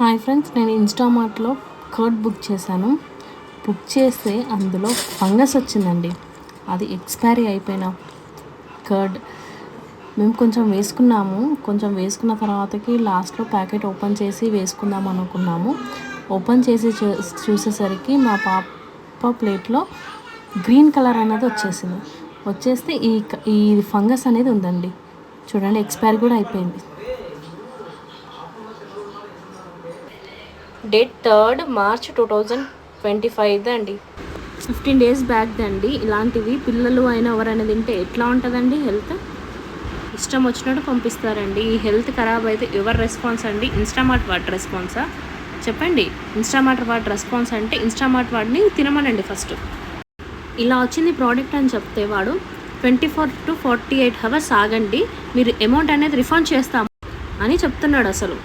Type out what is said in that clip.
Hi friends, నేను ఇన్స్టామార్ట్లో curd book చేశాను. Book చేస్తే అందులో ఫంగస్ వచ్చిందండి. అది ఎక్స్పైరీ అయిపోయిన కర్డ్. మేము కొంచెం వేసుకున్న తర్వాతకి లాస్ట్లో ప్యాకెట్ ఓపెన్ చేసి వేసుకుందాం అనుకున్నాము. ఓపెన్ చేసి చూసేసరికి మా పాప ప్లేట్లో గ్రీన్ కలర్ అనేది వచ్చేస్తే ఈ ఫంగస్ అనేది ఉందండి. చూడండి, ఎక్స్పైరీ కూడా అయిపోయింది. డేట్ 3 మార్చ్ 2025 అండి. 15 days బ్యాక్ దండి. ఇలాంటివి పిల్లలు అయినా ఎవరైనా తింటే ఎట్లా ఉంటుందండి? హెల్త్ ఇష్టం వచ్చినట్టు పంపిస్తారండి. ఈ హెల్త్ ఖరాబ్ అయితే ఎవరు రెస్పాన్స్ అండి? ఇన్స్టామార్ట్ వాడి రెస్పాన్సా? చెప్పండి. ఇన్స్టామార్ట్ వాడి రెస్పాన్స్ అంటే ఇన్స్టామార్ట్ వాడిని తినమనండి ఫస్ట్. ఇలా వచ్చింది ప్రోడక్ట్ అని చెప్తే వాడు 24 to 48 hours ఆగండి, మీరు అమౌంట్ అనేది రిఫండ్ చేస్తాము అని చెప్తున్నాడు. అసలు